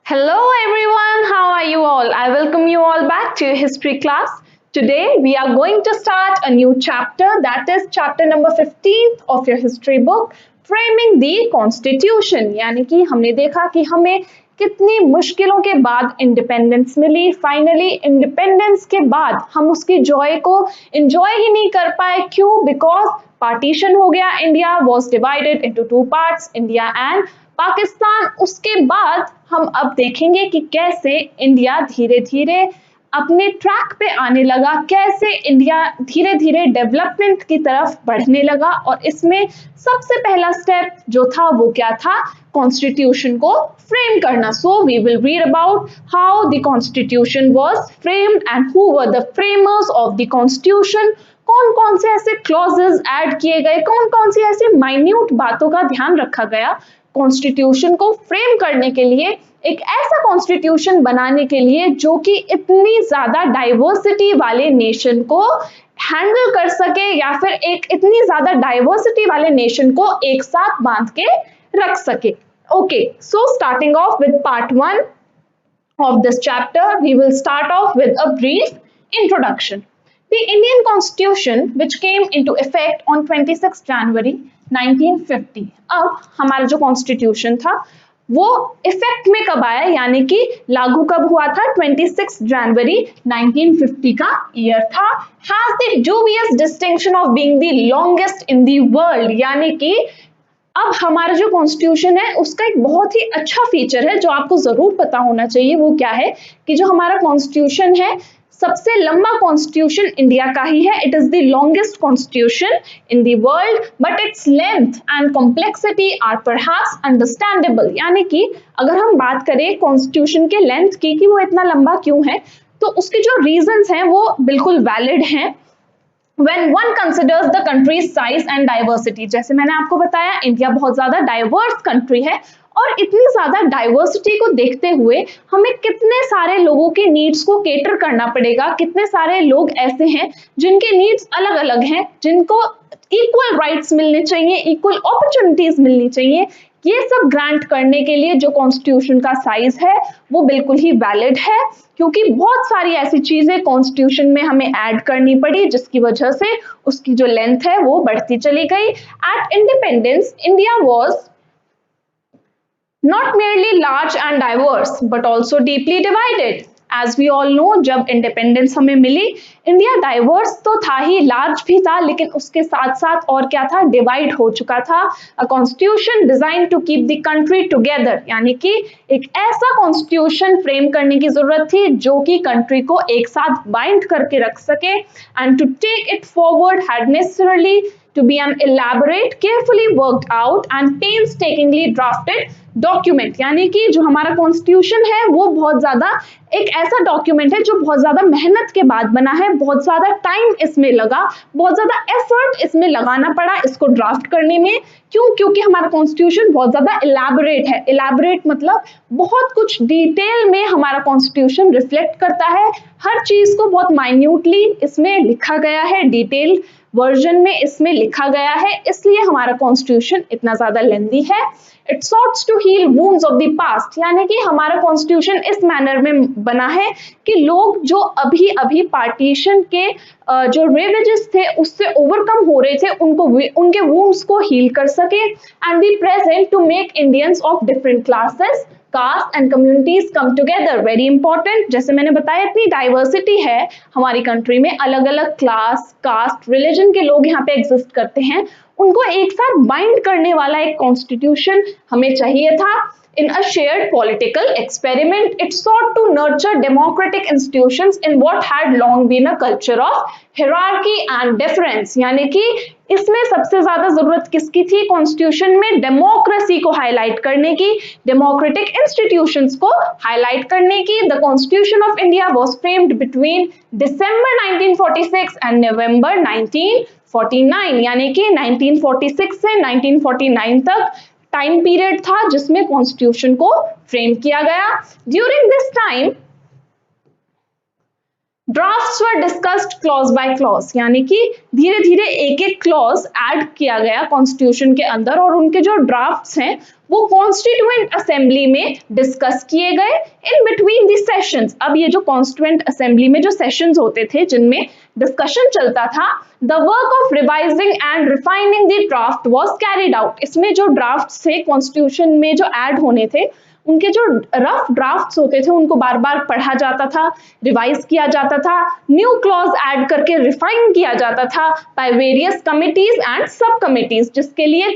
Hello everyone, how are you all? I welcome you all back to your history class. Today we are going to start a new chapter, that is chapter number 15 of your history book, Framing the Constitution. यानी कि हमने देखा कि हमें कितनी मुश्किलों के बाद इंडिपेंडेंस मिली। फाइनली इंडिपेंडेंस के बाद हम उसकी जॉय को एंजॉय ही नहीं कर पाए। क्यों? बिकॉज पार्टीशन हो गया। India was divided into two parts, India and Pakistan. उसके बाद हम अब देखेंगे कि कैसे इंडिया धीरे धीरे अपने ट्रैक पे आने लगा, कैसे इंडिया धीरे धीरे डेवलपमेंट की तरफ बढ़ने लगा। और इसमें सबसे पहला स्टेप जो था वो क्या था? कॉन्स्टिट्यूशन को फ्रेम करना। So we will read about how the constitution was framed and who were the framers of the constitution. कौन कौन से ऐसे क्लॉजेस ऐड किए गए, कौन कौन सी ऐसी माइन्यूट बातों का ध्यान रखा गया कॉन्स्टिट्यूशन को फ्रेम करने के लिए, एक ऐसा कॉन्स्टिट्यूशन बनाने के लिए जो कि इतनी ज्यादा डाइवर्सिटी वाले नेशन को हैंडल कर सके, या फिर एक इतनी ज्यादा डाइवर्सिटी वाले नेशन को एक साथ बांध के रख सके। Okay, so starting of with part 1 of this chapter, we will start off with a brief introduction. The Indian Constitution, which came into effect on 26 January 1950. अब हमारा जो कॉन्स्टिट्यूशन था वो इफेक्ट में कब आया, यानी कि लागू कब हुआ था? 26 जनवरी 1950 का ईयर था। Has the dubious distinction of being the longest in the world, यानी कि अब हमारा जो कॉन्स्टिट्यूशन है उसका एक बहुत ही अच्छा फीचर है जो आपको जरूर पता होना चाहिए। वो क्या है कि जो हमारा कॉन्स्टिट्यूशन है सबसे लंबा कॉन्स्टिट्यूशन इंडिया का ही है। It is the longest constitution in the world, but its length and complexity are perhaps understandable. यानी कि अगर हम बात करें कॉन्स्टिट्यूशन के लेंथ की कि वो इतना लंबा क्यों है, तो उसके जो रीजंस हैं वो बिल्कुल वैलिड हैं। When one considers the country's size and diversity, जैसे मैंने आपको बताया इंडिया बहुत ज्यादा डाइवर्स कंट्री है, और इतनी ज्यादा डाइवर्सिटी को देखते हुए हमें कितने सारे लोगों के नीड्स को केटर करना पड़ेगा। कितने सारे लोग ऐसे हैं जिनके नीड्स अलग अलग हैं, जिनको इक्वल राइट्स मिलने चाहिए, इक्वल अपॉर्चुनिटीज मिलनी चाहिए। ये सब ग्रांट करने के लिए जो कॉन्स्टिट्यूशन का साइज है वो बिल्कुल ही वैलिड है, क्योंकि बहुत सारी ऐसी चीजें कॉन्स्टिट्यूशन में हमें ऐड करनी पड़ी जिसकी वजह से उसकी जो लेंथ है वो बढ़ती चली गई। At independence India was not merely large and diverse but also deeply divided. As we all know, जब इंडिपेंडेंस हमें मिली, इंडिया डाइवर्स तो था ही, लार्ज भी था, लेकिन उसके साथ साथ और क्या था? डिवाइड हो चुका था। A constitution design to keep the country together, यानी कि एक ऐसा कॉन्स्टिट्यूशन फ्रेम करने की जरूरत थी जो कि कंट्री को एक साथ बाइंड करके रख सके। And to take it forward had necessarily to be an elaborate, carefully worked out and painstakingly drafted document. यानी कि जो हमारा कॉन्स्टिट्यूशन है वो बहुत ज्यादा एक ऐसा डॉक्यूमेंट है जो बहुत ज्यादा मेहनत के बाद बना है, बहुत ज्यादा टाइम इसमें लगा, बहुत ज्यादा एफर्ट इसमें लगाना पड़ा इसको ड्राफ्ट करने में। क्यों? क्योंकि हमारा कॉन्स्टिट्यूशन बहुत ज्यादा इलैबोरेट है। इलैबोरेट मतलब बहुत कुछ डिटेल में हमारा कॉन्स्टिट्यूशन रिफ्लेक्ट करता है, हर चीज को बहुत माइन्यूटली इसमें लिखा गया है, डिटेल वर्जन में इसमें लिखा गया है, इसलिए हमारा कॉन्स्टिट्यूशन इतना ज्यादा लेंथी है। It sorts to heal wounds of the past, यानी कि हमारा कॉन्स्टिट्यूशन इस मैनर में बना है कि लोग जो अभी अभी पार्टीशन के जो रेवेजेस थे उससे ओवरकम हो रहे थे उनको उनके वुंड्स को हील कर सके। And the present to make Indians of different classes, caste and communities come together. Very important, जैसे मैंने बताया इतनी डाइवर्सिटी है हमारी कंट्री में, अलग अलग क्लास, कास्ट, रिलीजन के लोग यहाँ पे एग्जिस्ट करते हैं, उनको एक साथ बाइंड करने वाला एक कॉन्स्टिट्यूशन हमें चाहिए था। In a shared political experiment, it sought to nurture democratic institutions in what had long been a culture of hierarchy and deference। यानी कि इसमें सबसे ज्यादा जरूरत किसकी थी कॉन्स्टिट्यूशन में? डेमोक्रेसी को हाईलाइट करने की, डेमोक्रेटिक इंस्टीट्यूशंस को हाईलाइट करने की। The constitution of India was framed between December 1946 and November 1949, यानी कि 1946 से 1949 तक टाइम पीरियड था जिसमें कॉन्स्टिट्यूशन को फ्रेम किया गया। During this time drafts were discussed clause by clause, यानी कि धीरे धीरे एक एक क्लॉज ऐड किया गया कॉन्स्टिट्यूशन के अंदर और उनके जो ड्राफ्ट्स हैं वो कॉन्स्टिट्यूएंट असेंबली में डिस्कस किए गए इन बिटवीन दी सेशंस। अब ये जो कॉन्स्टिट्यूएंट असेंबली में जो सेशंस होते थे जिनमें डिस्कशन चलता था, the work of revising and refining the draft was carried out. इसमें जो ड्राफ्ट्स थे कॉन्स्टिट्यूशन में जो ऐड होने थे उनके जो रफ ड्राफ्ट्स होते थे उनको बार बार पढ़ा जाता था, रिवाइज किया जाता था, न्यू क्लॉज ऐड करके रिफाइन किया जाता था बाय वेरियस कमिटीज एंड सब कमिटीज, जिसके लिए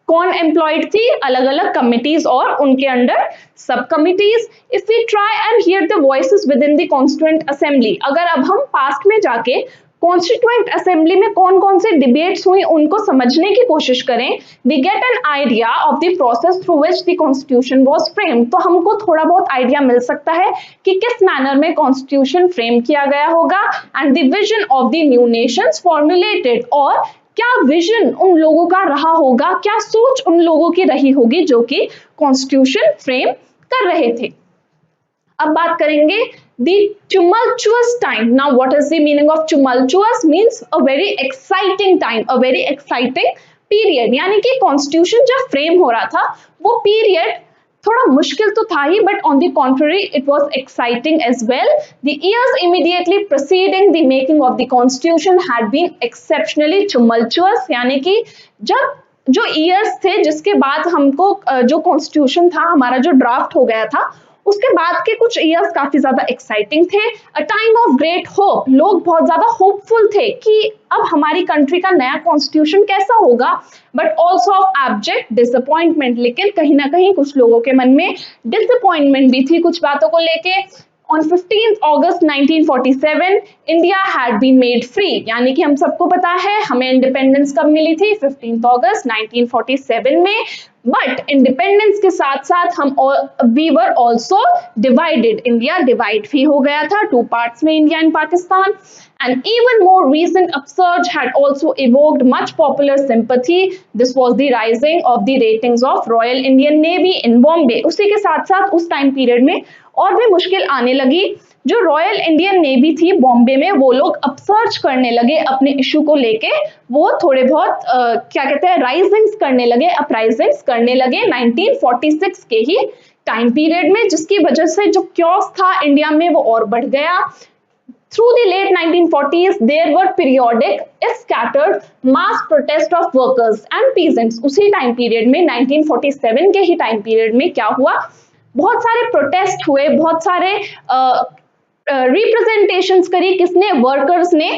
कौन एम्प्लॉयड थी, अलग अलग कमिटीज और उनके under subcommittees. If we try and hear the voices within the constituent assembly, अगर अब हम पास्ट में जाके कॉन्स्टिट्यूएंट असेंबली में कौन कौन से डिबेट्स हुई उनको समझने की कोशिश करें, we get an idea of the process through which the constitution was framed. तो हमको थोड़ा बहुत आइडिया मिल सकता है कि किस मैनर में कॉन्स्टिट्यूशन फ्रेम किया गया होगा and the vision of the new Nations formulated, और क्या विजन उन लोगों का रहा होगा, क्या सोच उन लोगों की रही होगी जो कि कॉन्स्टिट्यूशन फ्रेम कर रहे थे। अब बात करेंगे the tumultuous time. Now what is the meaning of tumultuous? Means a very exciting time, a very exciting period। यानी कि कॉन्स्टिट्यूशन जब फ्रेम हो रहा था वो पीरियड थोड़ा मुश्किल तो था ही, but on the contrary it was exciting as well. The years immediately preceding the making of the constitution had been exceptionally tumultuous, यानी कि जब जो ईयर्स थे जिसके बाद हमको जो कॉन्स्टिट्यूशन था हमारा जो ड्राफ्ट हो गया था उसके बाद के कुछ ईयर्स काफी ज्यादा एक्साइटिंग थे। A time of great hope, लोग बहुत ज्यादा होपफुल थे कि अब हमारी कंट्री का नया कॉन्स्टिट्यूशन कैसा होगा, but also of abject disappointment, लेकिन कहीं ना कहीं कुछ लोगों के मन में डिसअपॉइंटमेंट भी थी कुछ बातों को लेके। On 15th August 1947 India had been made free, यानी कि हम सबको पता है हमें इंडिपेंडेंस कब मिली थी, 15th August 1947 में। बट इंडिपेंडेंस के साथ साथ हम we were also divided, India divide भी हो गया था टू पार्ट्स में, India and Pakistan. And even more recent upsurge had also evoked much popular sympathy. This was the rising of the ratings of Royal Indian Navy in Bombay. उसी के साथ साथ उस टाइम पीरियड में और भी मुश्किल आने लगी। जो रॉयल इंडियन नेवी थी बॉम्बे में वो लोग अपसर्च करने लगे अपने इशू को लेके, वो थोड़े बहुत क्या कहते हैं राइजिंग्स करने लगे, अपराइजिंग्स करने लगे 1946 के ही टाइम पीरियड में, जिसकी वजह से जो क्योस था इंडिया में वो और बढ़ गया। Through the late 1940s, there were periodic, if scattered, mass protest of workers and peasants. उसी टाइम पीरियड में 1947 के ही टाइम पीरियड में क्या हुआ, बहुत सारे प्रोटेस्ट हुए, बहुत सारे रिप्रेजेंटेशंस करी, किसने, वर्कर्स ने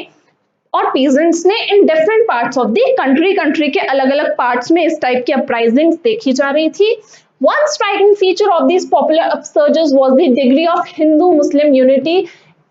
और पीजेंट्स ने in different parts of the country, country के अलग अलग पार्ट्स में इस टाइप की अपराइजिंग्स देखी जा रही थी। One striking feature of these popular upsurges was the degree of Hindu-Muslim unity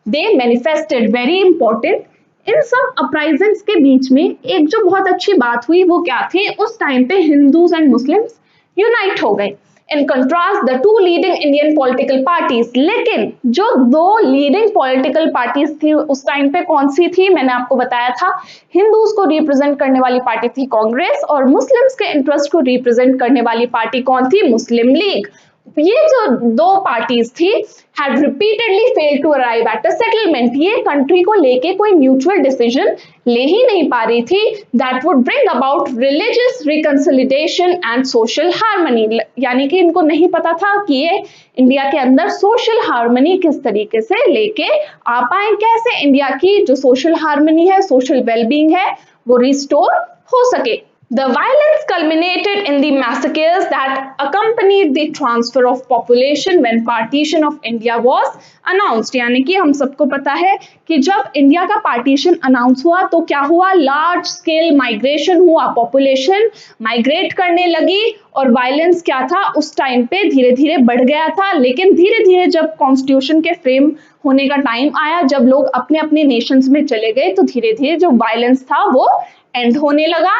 they manifested, very important। इन सब अपराइजिंग्स के बीच में एक जो बहुत अच्छी बात हुई वो क्या थी, उस टाइम पे हिंदूज एंड मुस्लिम्स यूनाइट हो गए। In contrast the two leading Indian political parties, लेकिन जो दो लीडिंग पॉलिटिकल पार्टीज थी उस टाइम पे कौन सी थी, मैंने आपको बताया था हिंदूज को रिप्रेजेंट करने वाली पार्टी थी कांग्रेस और मुस्लिम्स के इंटरेस्ट को रिप्रेजेंट करने वाली पार्टी कौन थी, मुस्लिम लीग। ये जो दो पार्टीज थी had repeatedly failed to arrive at a settlement, ये कंट्री को लेके कोई म्यूचुअल डिसीजन ले ही नहीं पा रही थी that would bring about religious reconciliation and social harmony, यानी कि इनको नहीं पता था कि ये इंडिया के अंदर सोशल हार्मनी किस तरीके से लेके आ पाए, कैसे इंडिया की जो सोशल हार्मनी है, सोशल वेलबींग है वो रिस्टोर हो सके। The violence culminated in the massacres that accompanied the transfer of population when partition of India was announced। यानी कि हम सबको पता है कि जब इंडिया का पार्टीशन अनाउंस हुआ तो क्या हुआ, लार्ज स्केल माइग्रेशन हुआ, पॉपुलेशन माइग्रेट करने लगी और वायलेंस क्या था उस टाइम पे धीरे धीरे बढ़ गया था। लेकिन धीरे धीरे जब कॉन्स्टिट्यूशन के फ्रेम होने का टाइम आया, जब लोग अपने अपने नेशंस में चले गए तो धीरे धीरे जो वायलेंस था वो एंड होने लगा।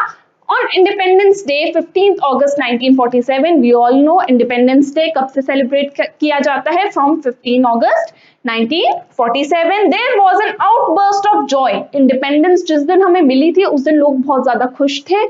On Independence Day 15th August 1947, we all know Independence Day कब से सेलिब्रेट किया जाता है, from 15 August 1947। There was an outburst of joy। Independence जिस दिन हमें मिली थी उस दिन लोग बहुत ज्यादा खुश थे।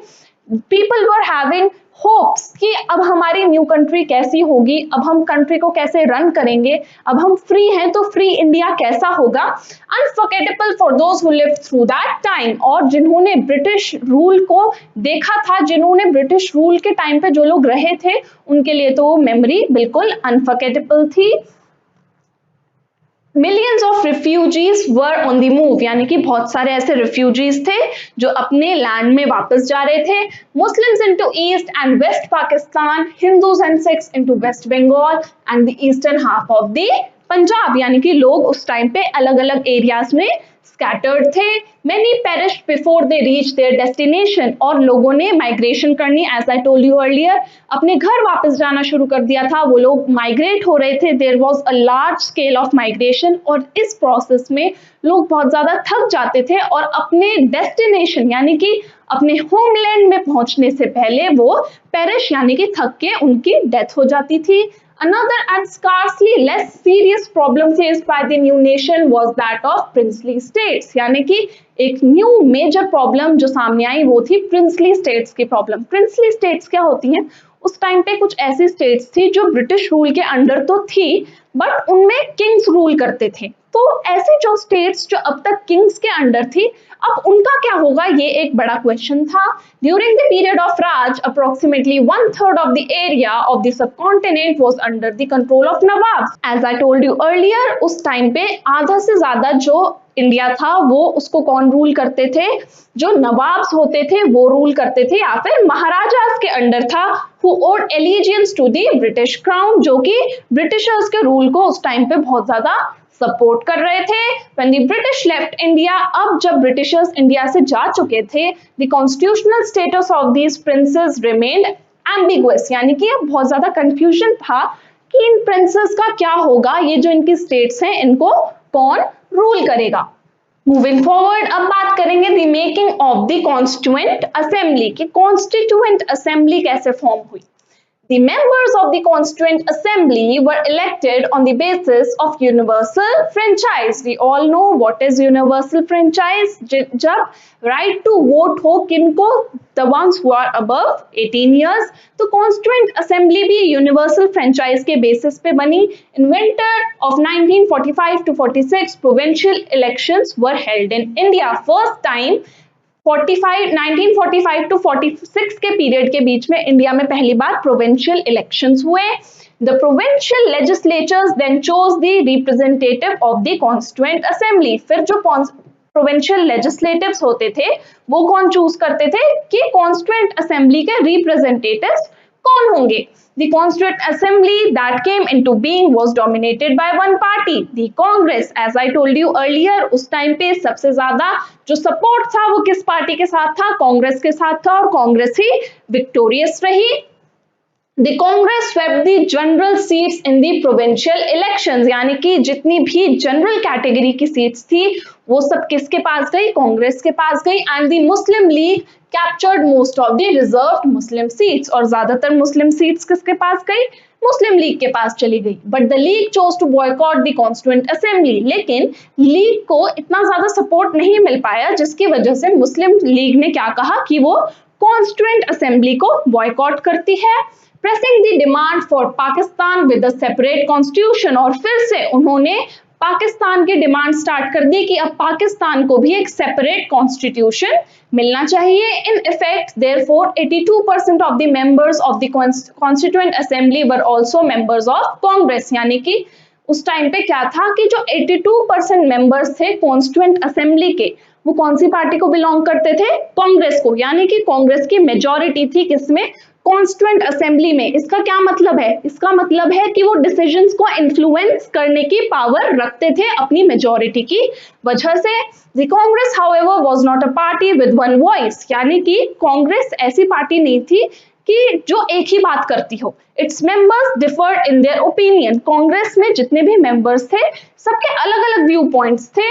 People were having होप्स कि अब हमारी न्यू कंट्री कैसी होगी, अब हम कंट्री को कैसे रन करेंगे, अब हम फ्री हैं तो फ्री इंडिया कैसा होगा। Unforgettable for those who lived through that time, और जिन्होंने ब्रिटिश रूल को देखा था, जिन्होंने ब्रिटिश रूल के टाइम पे जो लोग रहे थे, उनके लिए तो वो मेमोरी बिल्कुल अनफॉरगेटेबल थी। Millions of refugees were on the move, यानी कि बहुत सारे ऐसे रिफ्यूजीज थे जो अपने लैंड में वापस जा रहे थे। Muslims into East and West Pakistan, Hindus and Sikhs into West Bengal and the eastern half of the Punjab, यानी कि लोग उस टाइम पे अलग अलग एरियाज में स्कैटर्ड थे। Many perished before they reach their destination, और लोगों ने माइग्रेशन करनी, as I told you earlier, अपने घर वापस जाना शुरू कर दिया था। वो लोग माइग्रेट हो रहे थे, there was a large scale of migration, और इस प्रोसेस में लोग बहुत ज्यादा थक जाते थे और अपने डेस्टिनेशन यानी कि अपने होमलैंड में पहुंचने से पहले वो पेरिश यानी कि थक के उनकी डेथ हो जाती थी। Another and scarcely less serious problem faced by the new nation was that of princely states, यानी कि एक न्यू मेजर प्रॉब्लम जो सामने आई वो थी प्रिंसली स्टेट्स की प्रॉब्लम। प्रिंसली स्टेट्स क्या होती हैं? उस टाइम पे कुछ ऐसी स्टेट्स थी जो ब्रिटिश रूल के अंडर तो थी, बट उनमें किंग्स रूल करते थे। तो ऐसी जो स्टेट्स जो अब तक किंग्स के अंडर थी, अब उनका क्या होगा, ये एक बड़ा क्वेश्चन था। During the period of Raj, approximately 1/3 of the area of the subcontinent was under the control of nawab. As I told you earlier, उस टाइम पे आधा से ज्यादा जो इंडिया था वो उसको कौन रूल करते थे? जो नवाब्स होते थे वो रूल करते थे, या फिर महाराजास के अंडर था, who owed allegiance to the British crown, जो कि ब्रिटिशर्स के रूल को उस टाइम पे बहुत ज्यादा सपोर्ट कर रहे थे। When the British left India, अब जब ब्रिटिशर्स इंडिया से जा चुके थे, the constitutional status of these princes remained ambiguous, यानी कि अब बहुत ज्यादा कंफ्यूजन था कि इन प्रिंसेस का क्या होगा, ये जो इनकी स्टेट्स हैं इनको कौन रूल करेगा। मूविंग फॉरवर्ड, अब बात करेंगे the making of the constituent assembly की कॉन्स्टिट्यूएंट असेंबली कैसे फॉर्म हुई। The members of the Constituent Assembly were elected on the basis of universal franchise. We all know what is universal franchise. जब right to vote हो किनको, the ones who are above 18 years, तो Constituent Assembly भी universal franchise के basis पे बनी। In winter of 1945 to 46, provincial elections were held in India. First time 1945 to 46 के period के बीच में इंडिया में पहली बार प्रोविंशियल इलेक्शंस हुए। The provincial legislatures then chose the representative of the constituent assembly. फिर जो प्रोविंशियल लेजिस्लेटिव्स होते थे वो कौन चूज करते थे कि कॉन्स्टिट्यूएंट असेंबली के रिप्रेजेंटेटिव्स कौन होंगे। The Constituent Assembly that came into being was dominated by one party, the Congress. As I told you earlier, उस टाइम पे सबसे ज्यादा जो सपोर्ट था वो किस पार्टी के साथ था? कांग्रेस के साथ था, और कांग्रेस ही विक्टोरियस रही। The Congress swept the general seats in the provincial elections, यानी कि जितनी भी जनरल कैटेगरी की सीट्स थी वो सब किसके पास गई? कांग्रेस के पास गई। And the Muslim league captured most of the reserved Muslim seats, और ज्यादातर मुस्लिम सीट्स किसके पास गई? मुस्लिम लीग के पास चली गई। But the League chose to boycott the constituent assembly, लेकिन लीग को इतना ज्यादा सपोर्ट नहीं मिल पाया, जिसकी वजह से मुस्लिम लीग ने क्या कहा कि वो कॉन्स्टिट्यूएंट असेंबली को बॉयकॉट करती है। Pressing the demand for Pakistan with a separate constitution, और फिर से उन्होंने पाकिस्तान की डिमांड स्टार्ट कर दी कि अब पाकिस्तान को भी एक सेपरेट कॉन्स्टिट्यूशन मिलना चाहिए। In effect therefore 82% of the members of the constituent assembly were also members of Congress, यानी कि उस टाइम पे क्या था कि जो 82% मेंबर्स थे कॉन्स्टिट्यूएंट असेंबली के, वो कौन सी पार्टी को बिलोंग करते थे? कांग्रेस को, यानी कि कांग्रेस की मेजॉरिटी थी किसमें? कॉन्स्टिट्यूएंट असेंबली में। इसका क्या मतलब है? इसका मतलब है कि वो डिसीजंस को इन्फ्लुएंस करने की पावर रखते थे अपनी मेजॉरिटी की वजह से। The Congress however was not a party with one voice, यानी कि कांग्रेस ऐसी पार्टी नहीं थी कि जो एक ही बात करती हो। Its members deferred in their opinion, Congress में जितने भी मेंबर्स थे सबके अलग अलग व्यू पॉइंट्स थे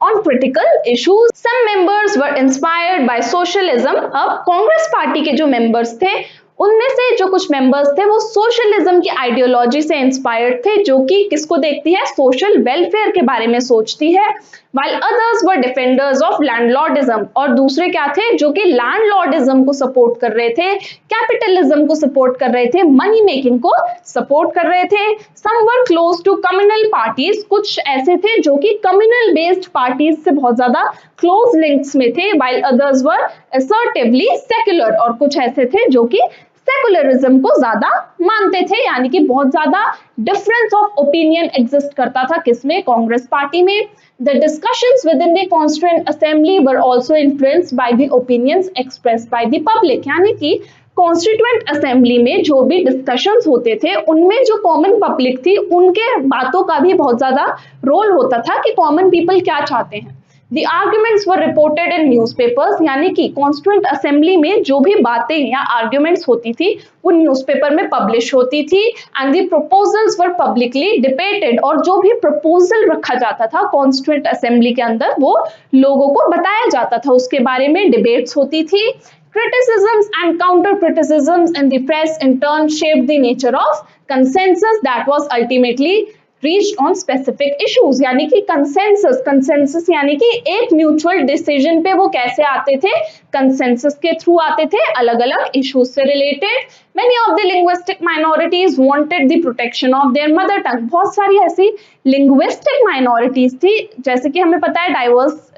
on critical issues. Some members were inspired by socialism. अब कांग्रेस पार्टी के जो मेंबर्स थे उनमें से जो कुछ मेंबर्स थे वो सोशलिज्म की आइडियोलॉजी से इंस्पायर्ड थे, जो कि किसको देखती है, सोशल वेलफेयर के बारे में सोचती है। while others were defenders of landlordism, और दूसरे क्या थे, जो कि लैंडलॉर्डिज्म को सपोर्ट कर रहे थे, कैपिटलिज्म को सपोर्ट कर रहे थे, मनी मेकिंग को सपोर्ट कर रहे थे। some were close to communal parties, कुछ ऐसे थे जो कि कम्युनल बेस्ड पार्टीज से बहुत ज्यादा क्लोज लिंक्स में थे, while others were assertively secular, और कुछ ऐसे थे जो कि सेकुलरिज्म को ज्यादा मानते थे, यानी कि बहुत ज्यादा डिफरेंस ऑफ ओपिनियन एग्जिस्ट करता था किसमें, कांग्रेस पार्टी में। The discussions within the Constituent Assembly were also influenced by the opinions expressed by the public, यानी कि कॉन्स्टिट्यूएंट असेंबली में जो भी डिस्कशंस होते थे उनमें जो कॉमन पब्लिक थी उनके बातों का भी बहुत ज्यादा रोल होता था कि कॉमन पीपल क्या चाहते हैं। The arguments were reported in newspapers, यानी कि कॉन्स्टिट्यूएंट असेंबली में जो भी बातें या आर्ग्यूमेंट्स होती थी वो न्यूज़पेपर में पब्लिश होती थी। And the proposals were publicly debated, और जो भी प्रपोजल रखा जाता था कॉन्स्टिट्यूएंट असेंबली के अंदर वो लोगों को बताया जाता था, उसके बारे में डिबेट्स होती थी। Criticisms and counter-criticisms in the press in turn shaped the nature of consensus that was ultimately reached on specific issues, यानी कि कंसेंसस यानी कि एक म्यूचुअल डिसीजन पे वो कैसे आते थे, कंसेंसस के थ्रू आते थे अलग अलग इश्यूज से related. Many of the linguistic minorities wanted the protection of their mother tongue, बहुत सारी ऐसी लिंग्विस्टिक माइनॉरिटीज थी, जैसे कि हमें पता है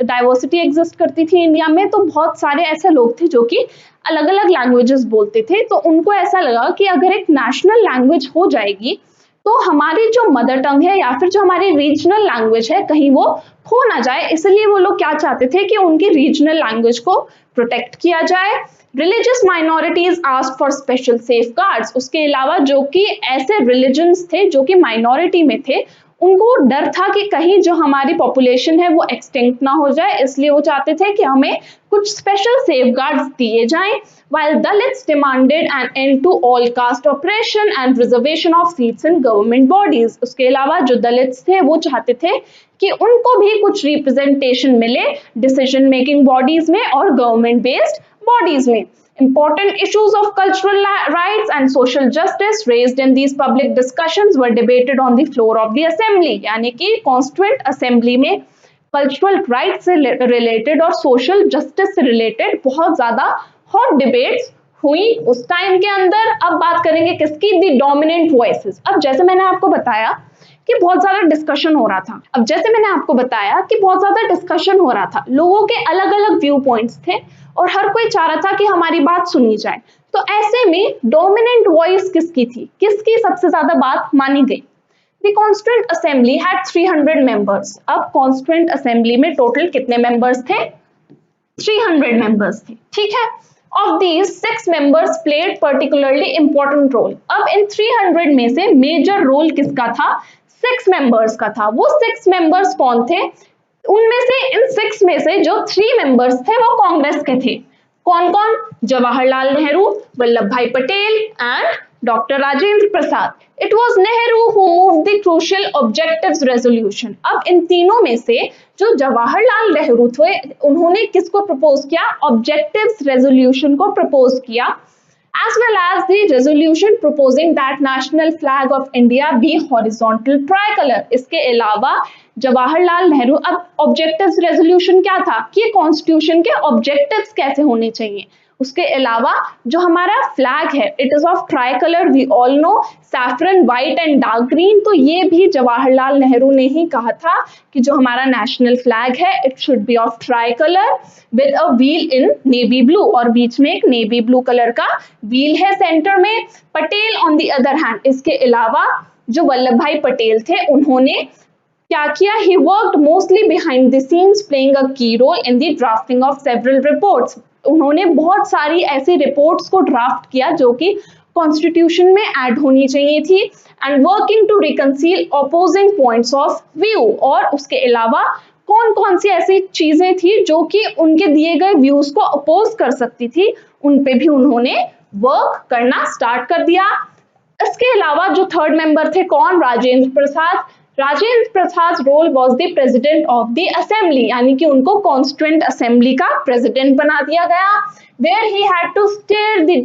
डाइवर्सिटी एग्जिस्ट करती थी इंडिया में, तो बहुत सारे ऐसे लोग थे जो कि अलग अलग लैंग्वेजेस बोलते थे, तो उनको ऐसा लगा कि अगर एक नेशनल लैंग्वेज हो जाएगी तो हमारी जो मदर टंग है या फिर जो हमारी रीजनल लैंग्वेज है कहीं वो खो ना जाए, इसलिए वो लोग क्या चाहते थे कि उनकी रीजनल लैंग्वेज को प्रोटेक्ट किया जाए। Religious minorities asked for special safeguards, उसके अलावा जो कि ऐसे रिलीजन्स थे जो कि माइनॉरिटी में थे उनको डर था कि कहीं जो हमारी पॉपुलेशन है वो एक्सटिंक्ट ना हो जाए, इसलिए वो चाहते थे कि हमें कुछ स्पेशल सेफगार्ड्स दिए जाएं। while Dalits demanded an end to all caste oppression and reservation of seats in government bodies, उसके अलावा जो दलित्स थे वो चाहते थे कि उनको भी कुछ रिप्रेजेंटेशन मिले डिसीजन मेकिंग बॉडीज में और गवर्नमेंट बेस्ड बॉडीज में। Important issues of cultural rights and social justice raised in these public discussions were debated on the floor of the assembly, यानी कि कॉन्स्टिट्यूएंट असेंबली में कल्चरल राइट्स से related और social justice से related बहुत ज्यादा hot debates हुई उस टाइम के अंदर। अब बात करेंगे किसकी, दी डोमिनेंट वॉइसेस। अब जैसे मैंने आपको बताया कि बहुत ज्यादा डिस्कशन हो रहा था, अब जैसे मैंने आपको बताया कि बहुत ज्यादा डिस्कशन हो रहा था, लोगों के अलग अलग व्यू पॉइंट्स थे और हर कोई चाह रहा था कि हमारी बात सुनी जाए, तो ऐसे में डोमिनेंट वॉइस किसकी थी, किसकी सबसे ज्यादा बात मानी गई। The Constituent Assembly had 300 members. अब Constituent Assembly में टोटल कितने members थे, 300 members थे, ठीक है। Of these 6 members played particularly important role. अब इन 300 में से major role किसका था, 6 members का था। वो 6 members कौन थे, उनमें से इन 6 में से जो 3 members थे वो कांग्रेस के थे। कौन कौन, जवाहरलाल नेहरू, वल्लभ भाई Patel and doctor Rajendra Prasad. It was Nehru who moved the crucial objectives resolution. अब इन तीनों में से जो जवाहरलाल नेहरू थे उन्होंने किसको प्रपोज किया, ऑब्जेक्टिव्स रेजोल्यूशन को प्रपोज किया, as well as the resolution proposing that national flag of India be horizontal tricolor। इसके अलावा जवाहरलाल नेहरू, अब ऑब्जेक्टिव्स रेजोल्यूशन क्या था कि कॉन्स्टिट्यूशन के ऑब्जेक्टिव्स कैसे होने चाहिए, उसके अलावा जो हमारा फ्लैग है it is of tricolour, we all know saffron, white and dark green, तो ये भी जवाहरलाल नेहरू ने ही कहा था कि जो हमारा नेशनल फ्लैग है it should be of try colour with a wheel in navy blue, और बीच में एक नेवी ब्लू कलर का व्हील है सेंटर में। Patel on the other hand, इसके अलावा जो वल्लभ भाई पटेल थे उन्होंने क्या किया, he worked mostly behind the scenes playing a key role in the drafting of several reports। उन्होंने बहुत सारी ऐसी रिपोर्ट्स को ड्राफ्ट किया जो कि कॉन्स्टिट्यूशन में ऐड होनी चाहिए थी, and working to reconcile opposing points of view. और उसके अलावा कौन कौन सी ऐसी चीजें थी जो कि उनके दिए गए व्यूज को अपोज कर सकती थी, उन पे भी उन्होंने वर्क करना स्टार्ट कर दिया। इसके अलावा जो थर्ड मेंबर थे कौन, Rajendra Prasad, Rajendra Prasad role was the president of the assembly, यानी कि उनको कॉन्स्टिट्यूएंट असेंबली का प्रेसिडेंट बना दिया गया, where he had to steer the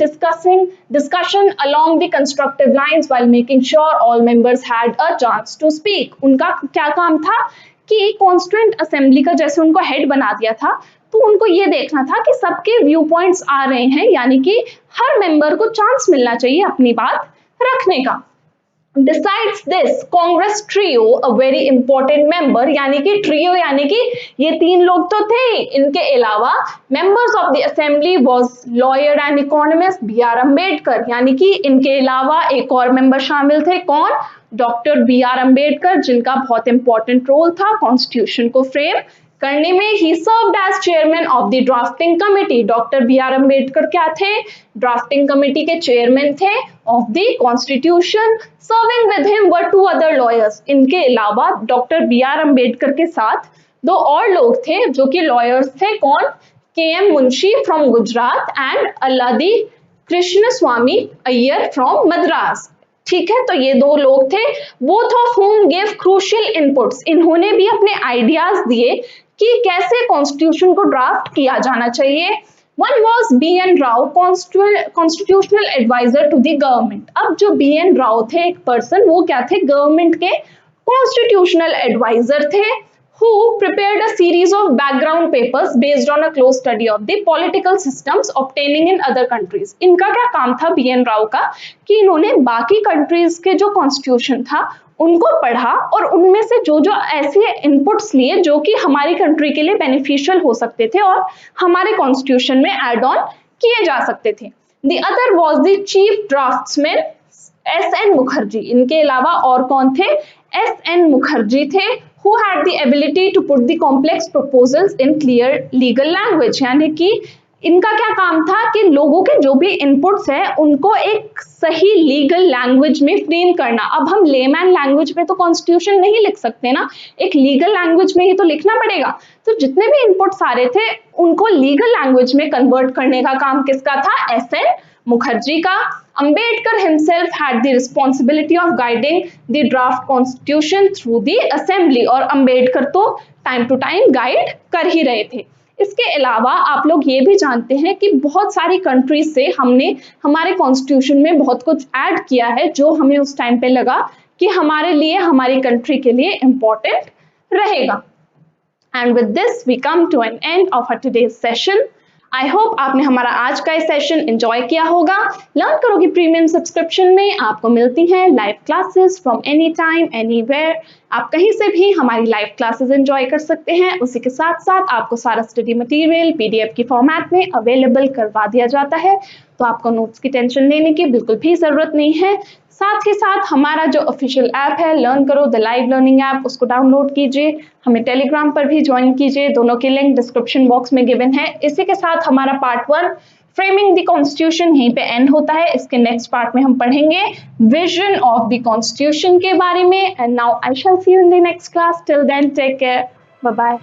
discussion along the constructive lines while making sure all members had a chance to speak. उनका क्या काम था कि कॉन्स्टिट्यूएंट असेंबली का जैसे उनको हेड बना दिया था, तो उनको ये देखना था कि सबके व्यू पॉइंट्स आ रहे हैं, यानी कि हर मेंबर को चांस मिलना चाहिए अपनी बात रखने का। Besides this, Congress trio, a very important member, यानी कि ट्रियो यानी कि ये तीन लोग तो थे, इनके अलावा members of the assembly was lawyer and economist B.R. Ambedkar, यानी कि इनके अलावा एक और मेंबर शामिल थे, कौन? Doctor B.R. अम्बेडकर, जिनका बहुत इंपॉर्टेंट रोल था कॉन्स्टिट्यूशन को फ्रेम करने में। He served as chairman of the drafting committee. Doctor B.R. Ambedkar क्या थे? ड्राफ्टिंग कमिटी के चेयरमैन थे of the constitution. Serving with him were 2 other lawyers. इनके अलावा डॉक्टर B.R. अम्बेडकर के साथ 2 और लोग थे जो कि लॉयर्स थे, कौन? K.M. Munshi from Gujarat and Alladi Krishna Swami Iyer from Madras. ठीक है, तो ये 2 लोग थे, बोथ ऑफ हुम गेव क्रूशियल इनपुट्स। इन्होंने भी अपने आइडियाज दिए कि कैसे कॉन्स्टिट्यूशन को ड्राफ्ट किया जाना चाहिए। One was B.N. Rau, constitutional adviser to the government. अब जो B.N. राव थे एक पर्सन, वो क्या थे? गवर्नमेंट के कॉन्स्टिट्यूशनल एडवाइजर थे, who prepared a series of background papers based on a close study of the political systems obtaining in other countries. इनका क्या काम था B.N. राव का कि इन्होंने बाकी कंट्रीज के जो कॉन्स्टिट्यूशन था उनको पढ़ा और उनमें से जो जो ऐसे इनपुट्स लिए जो कि हमारी कंट्री के लिए बेनिफिशियल हो सकते थे और हमारे कॉन्स्टिट्यूशन में एड ऑन किए जा सकते थे। The other was the chief draftsman S.N. Mukherjee. इनके अलावा और कौन थे? S.N. मुखर्जी थे, who had the ability to put the complex proposals in clear legal language। यानी कि इनका क्या काम था कि लोगों के जो भी इनपुट्स है उनको एक सही लीगल लैंग्वेज में फ्रेम करना। अब हम लेमैन लैंग्वेज में तो कॉन्स्टिट्यूशन नहीं लिख सकते ना, एक लीगल लैंग्वेज में ही तो लिखना पड़ेगा। तो जितने भी इनपुट्स आ रहे थे उनको लीगल लैंग्वेज में कन्वर्ट करने का काम किसका था? S.N. मुखर्जी का। Ambedkar himself had the responsibility of guiding the draft constitution through the assembly। और अंबेडकर तो टाइम टू टाइम गाइड कर ही रहे थे। इसके अलावा आप लोग ये भी जानते हैं कि बहुत सारी कंट्रीज से हमने हमारे कॉन्स्टिट्यूशन में बहुत कुछ ऐड किया है जो हमें उस टाइम पे लगा कि हमारे लिए, हमारी कंट्री के लिए इम्पोर्टेंट रहेगा। And with this we come to an end of our today's session. I hope आपने हमारा आज का सेशन एंजॉय किया होगा। लर्न करो की प्रीमियम सब्सक्रिप्शन में आपको मिलती हैं live classes from any time anywhere. आप कहीं से भी हमारी लाइव क्लासेस एंजॉय कर सकते हैं। उसी के साथ साथ आपको सारा स्टडी मटेरियल PDF की फॉर्मेट में अवेलेबल करवा दिया जाता है, तो आपको नोट्स की टेंशन लेने की बिल्कुल भी जरूरत नहीं है। साथ ही साथ हमारा जो ऑफिशियल ऐप है लर्न करो द लाइव लर्निंग ऐप, उसको डाउनलोड कीजिए, हमें टेलीग्राम पर भी ज्वाइन कीजिए, दोनों के लिंक डिस्क्रिप्शन बॉक्स में गिवन है। इसी के साथ हमारा पार्ट 1 फ्रेमिंग द कॉन्स्टिट्यूशन यहीं पे एंड होता है। इसके नेक्स्ट पार्ट में हम पढ़ेंगे विजन ऑफ द कॉन्स्टिट्यूशन के बारे में। And now I shall see you in the next class. Till then take care, bye bye.